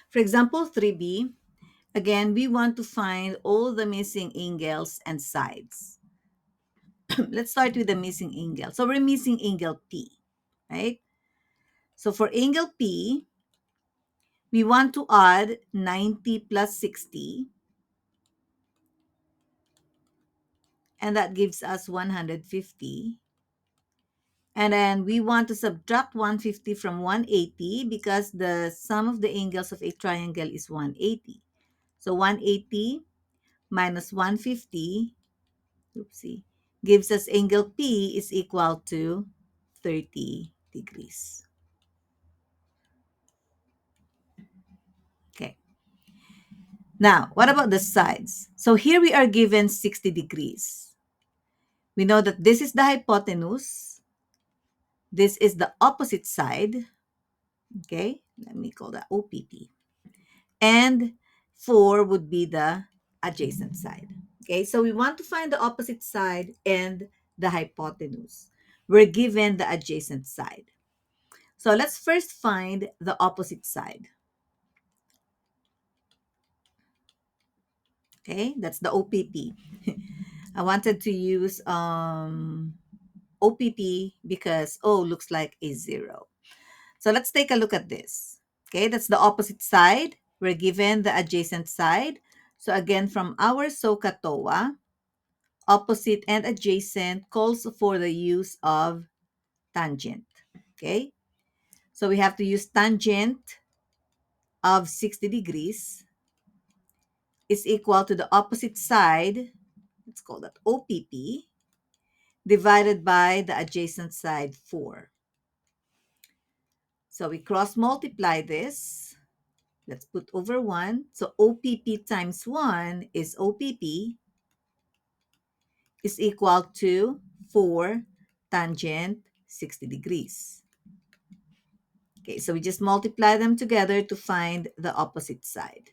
For example, 3B, again, we want to find all the missing angles and sides. Let's start with the missing angle. So we're missing angle P, right? So for angle P, we want to add 90 plus 60, and that gives us 150. And then we want to subtract 150 from 180 because the sum of the angles of a triangle is 180. So 180 minus 150, oopsie, gives us angle P is equal to 30 degrees. Okay. Now, what about the sides? So here we are given 60 degrees. We know that this is the hypotenuse. This is the opposite side. Okay, let me call that OPP. And 4 would be the adjacent side. Okay, so we want to find the opposite side and the hypotenuse. We're given the adjacent side. So let's first find the opposite side. Okay, that's the OPP. I wanted to use OPP because O looks like a 0. So let's take a look at this. Okay, that's the opposite side. We're given the adjacent side. So again, from our SOHCAHTOA, opposite and adjacent calls for the use of tangent. Okay, so we have to use tangent of 60 degrees is equal to the opposite side, let's call that OPP, divided by the adjacent side 4. So we cross multiply this. Let's put over 1. So OPP times 1 is OPP is equal to 4 tangent 60 degrees. Okay, so we just multiply them together to find the opposite side.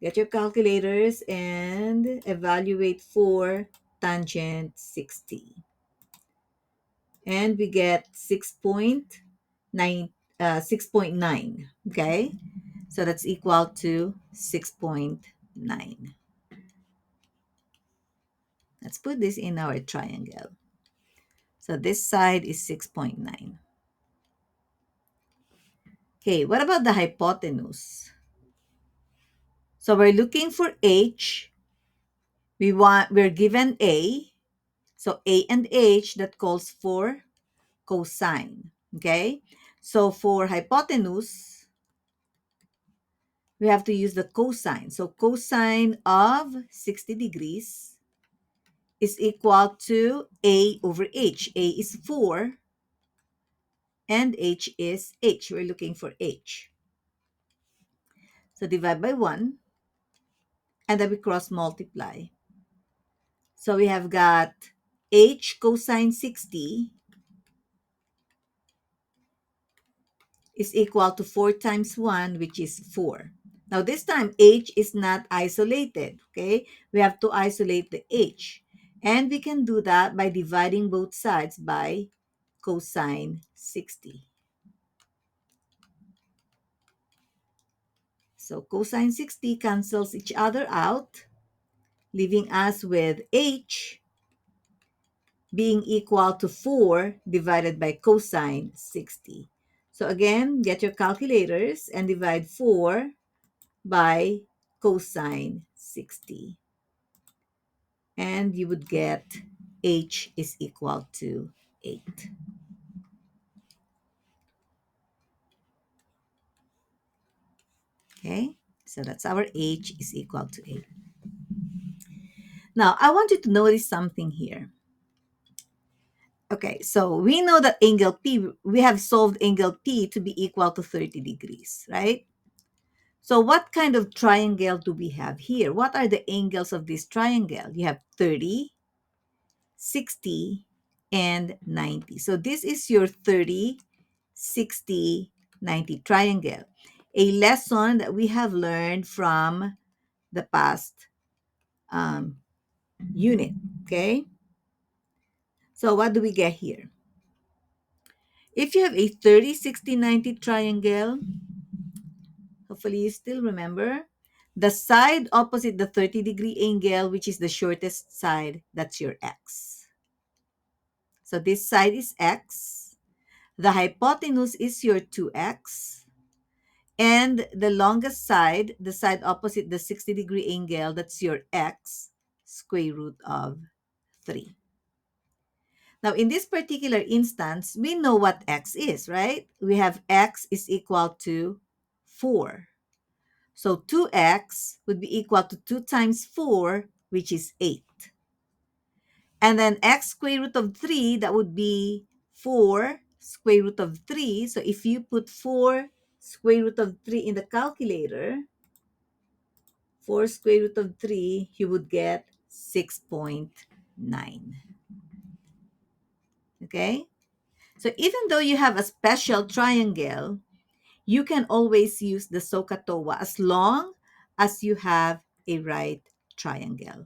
Get your calculators and evaluate 4 tangent 60. And we get 6.9, 6.9, okay? So that's equal to 6.9. Let's put this in our triangle. So this side is 6.9. Okay, what about the hypotenuse? So we're looking for H. We're given A. So A and H, that calls for cosine. Okay? So for hypotenuse, we have to use the cosine. So cosine of 60 degrees is equal to A over H. A is 4 and H is H. We're looking for H. So divide by 1 and then we cross multiply. So we have got H cosine 60 is equal to 4 times 1, which is 4. Now this time, H is not isolated, okay? We have to isolate the H. And we can do that by dividing both sides by cosine 60. So cosine 60 cancels each other out, leaving us with H being equal to 4 divided by cosine 60. So again, get your calculators and divide 4 by cosine 60. And you would get H is equal to 8. Okay, so that's our H is equal to 8. Now, I want you to notice something here. Okay, so we know that angle P, we have solved angle P to be equal to 30 degrees, right? So what kind of triangle do we have here? What are the angles of this triangle? You have 30, 60, and 90. So this is your 30, 60, 90 triangle. A lesson that we have learned from the past unit, okay? So what do we get here? If you have a 30, 60, 90 triangle, hopefully you still remember. The side opposite the 30-degree angle, which is the shortest side, that's your x. So this side is x. The hypotenuse is your 2x. And the longest side, the side opposite the 60-degree angle, that's your x, square root of 3. Now, in this particular instance, we know what x is, right? We have x is equal to 4. So 2x would be equal to 2 times 4, which is 8. And then x square root of 3, that would be 4 square root of 3. So if you put 4 square root of 3 in the calculator, 4 square root of 3, you would get 6.9. Okay? So even though you have a special triangle, you can always use the SOHCAHTOA as long as you have a right triangle.